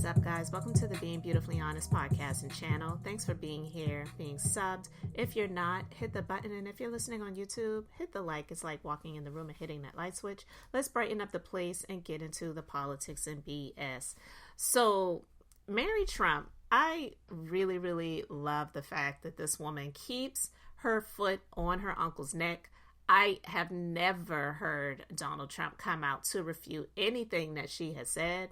up, guys? Welcome to the Being Beautifully Honest podcast and channel. Thanks for being here, being subbed. If you're not, hit the button. And if you're listening on YouTube, hit the like. It's like walking in the room and hitting that light switch. Let's brighten up the place and get into the politics and BS. So, Mary Trump, I really, really love the fact that this woman keeps her foot on her uncle's neck. I have never heard Donald Trump come out to refute anything that she has said.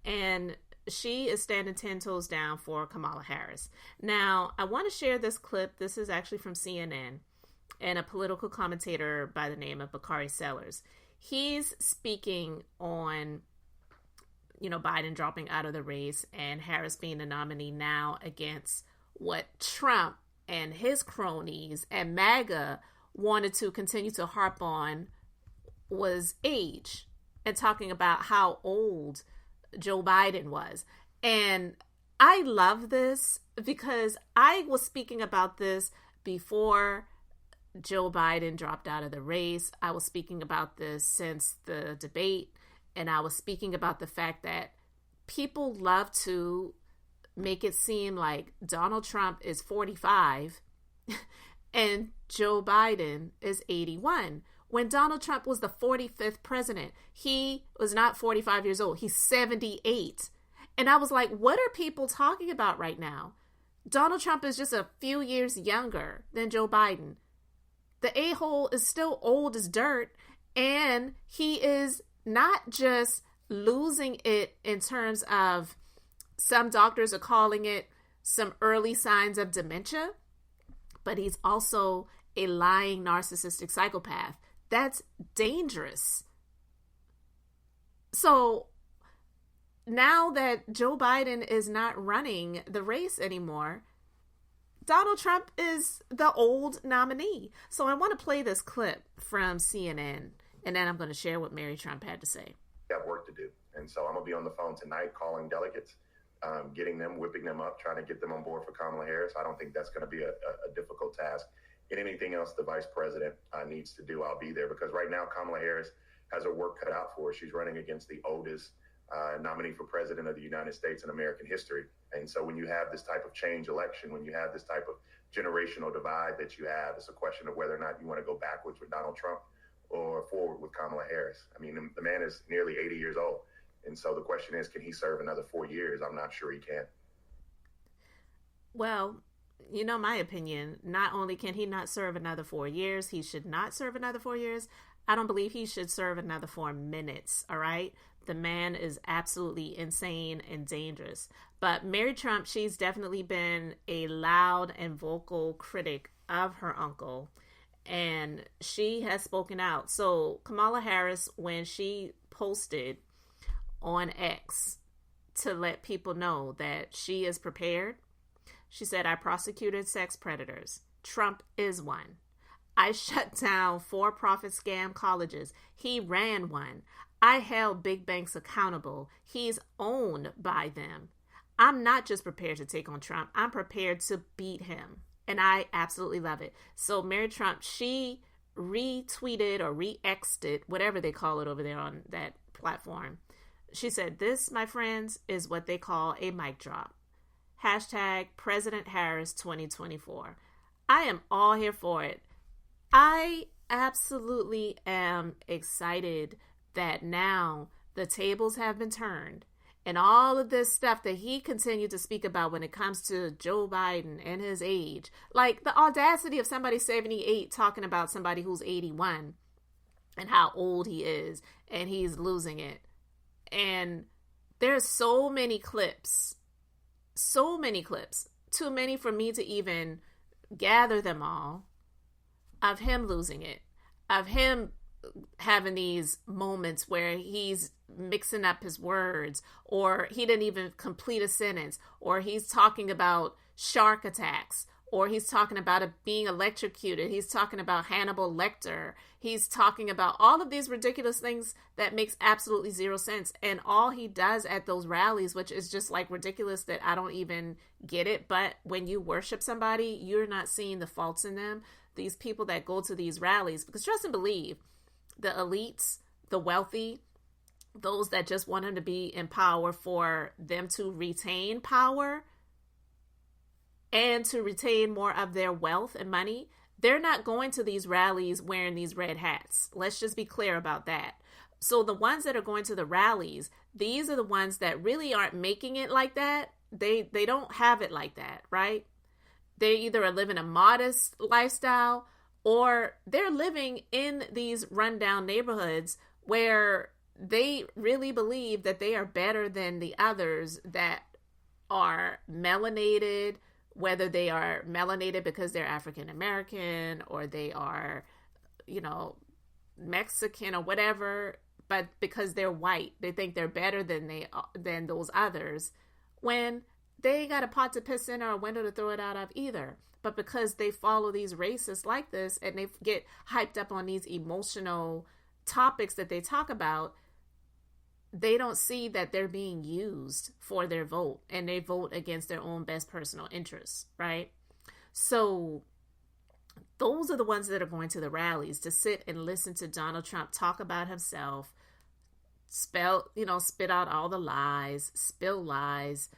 And she is standing 10 toes down for Kamala Harris. Now, I want to share this clip. This is actually from CNN and a political commentator by the name of Bakari Sellers. He's speaking on, Biden dropping out of the race and Harris being the nominee now against what Trump and his cronies and MAGA wanted to continue to harp on was age, and talking about how old Joe Biden was. And I love this because I was speaking about this before Joe Biden dropped out of the race. I was speaking about this since the debate, and I was speaking about the fact that people love to make it seem like Donald Trump is 45 and Joe Biden is 81. When Donald Trump was the 45th president, he was not 45 years old. He's 78. And I was like, what are people talking about right now? Donald Trump is just a few years younger than Joe Biden. The a-hole is still old as dirt. And he is not just losing it in terms of, some doctors are calling it some early signs of dementia, but he's also a lying narcissistic psychopath. That's dangerous. So now that Joe Biden is not running the race anymore, Donald Trump is the old nominee. So I want to play this clip from CNN, and then I'm going to share what Mary Trump had to say. We have work to do. And so I'm going to be on the phone tonight calling delegates, getting them, whipping them up, trying to get them on board for Kamala Harris. I don't think that's going to be a difficult task. And anything else the vice president needs to do, I'll be there. Because right now, Kamala Harris has her work cut out for her. She's running against the oldest nominee for president of the United States in American history. And so when you have this type of change election, when you have this type of generational divide that you have, it's a question of whether or not you want to go backwards with Donald Trump or forward with Kamala Harris. I mean, the man is nearly 80 years old. And so the question is, can he serve another 4 years? I'm not sure he can. Well, my opinion, not only can he not serve another 4 years, he should not serve another 4 years. I don't believe he should serve another 4 minutes. All right. The man is absolutely insane and dangerous. But Mary Trump, she's definitely been a loud and vocal critic of her uncle, and she has spoken out. So Kamala Harris, when she posted on X to let people know that she is prepared, she said, I prosecuted sex predators. Trump is one. I shut down for-profit scam colleges. He ran one. I held big banks accountable. He's owned by them. I'm not just prepared to take on Trump. I'm prepared to beat him. And I absolutely love it. So Mary Trump, she retweeted or re-X'd it, whatever they call it over there on that platform. She said, this, my friends, is what they call a mic drop. Hashtag President Harris 2024. I am all here for it. I absolutely am excited that now the tables have been turned and all of this stuff that he continued to speak about when it comes to Joe Biden and his age, like the audacity of somebody 78 talking about somebody who's 81 and how old he is and he's losing it. And there's so many clips, too many for me to even gather them all, of him losing it, of him having these moments where he's mixing up his words, or he didn't even complete a sentence, or he's talking about shark attacks, or he's talking about being electrocuted. He's talking about Hannibal Lecter. He's talking about all of these ridiculous things that makes absolutely zero sense. And all he does at those rallies, which is just like ridiculous that I don't even get it. But when you worship somebody, you're not seeing the faults in them. These people that go to these rallies, because trust and believe, the elites, the wealthy, those that just want him to be in power for them to retain power and to retain more of their wealth and money, they're not going to these rallies wearing these red hats. Let's just be clear about that. So the ones that are going to the rallies, these are the ones that really aren't making it like that. They don't have it like that, right? They either are living a modest lifestyle or they're living in these rundown neighborhoods where they really believe that they are better than the others that are melanated, whether they are melanated because they're African American or they are, Mexican or whatever, but because they're white, they think they're better than those others when they ain't got a pot to piss in or a window to throw it out of either. But because they follow these racists like this and they get hyped up on these emotional topics that they talk about, they don't see that they're being used for their vote and they vote against their own best personal interests, right? So those are the ones that are going to the rallies to sit and listen to Donald Trump talk about himself, spit out all the lies, spill lies,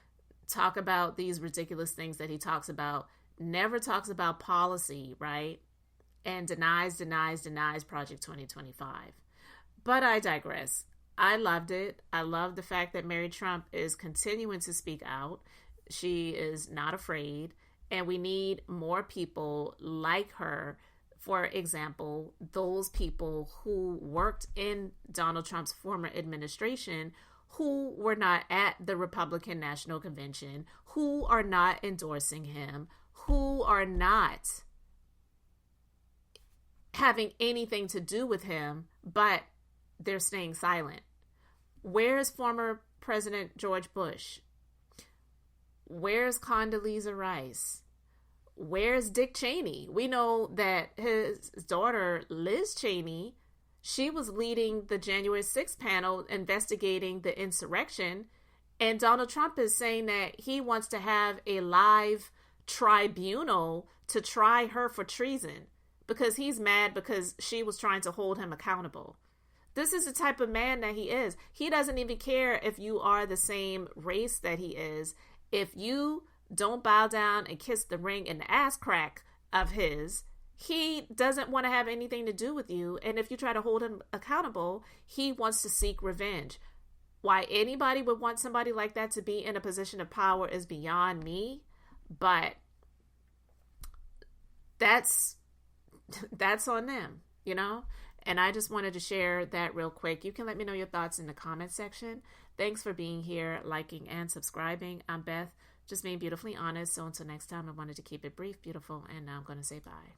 talk about these ridiculous things that he talks about, never talks about policy, right? And denies Project 2025. But I digress. I loved it. I love the fact that Mary Trump is continuing to speak out. She is not afraid. And we need more people like her. For example, those people who worked in Donald Trump's former administration who were not at the Republican National Convention, who are not endorsing him, who are not having anything to do with him, but they're staying silent. Where's former President George Bush? Where's Condoleezza Rice? Where's Dick Cheney? We know that his daughter, Liz Cheney, she was leading the January 6th panel investigating the insurrection. And Donald Trump is saying that he wants to have a live tribunal to try her for treason because he's mad because she was trying to hold him accountable. This is the type of man that he is. He doesn't even care if you are the same race that he is. If you don't bow down and kiss the ring and the ass crack of his, he doesn't want to have anything to do with you. And if you try to hold him accountable, he wants to seek revenge. Why anybody would want somebody like that to be in a position of power is beyond me. But that's on them, And I just wanted to share that real quick. You can let me know your thoughts in the comment section. Thanks for being here, liking, and subscribing. I'm Beth, just being beautifully honest. So until next time, I wanted to keep it brief, beautiful, and now I'm going to say bye.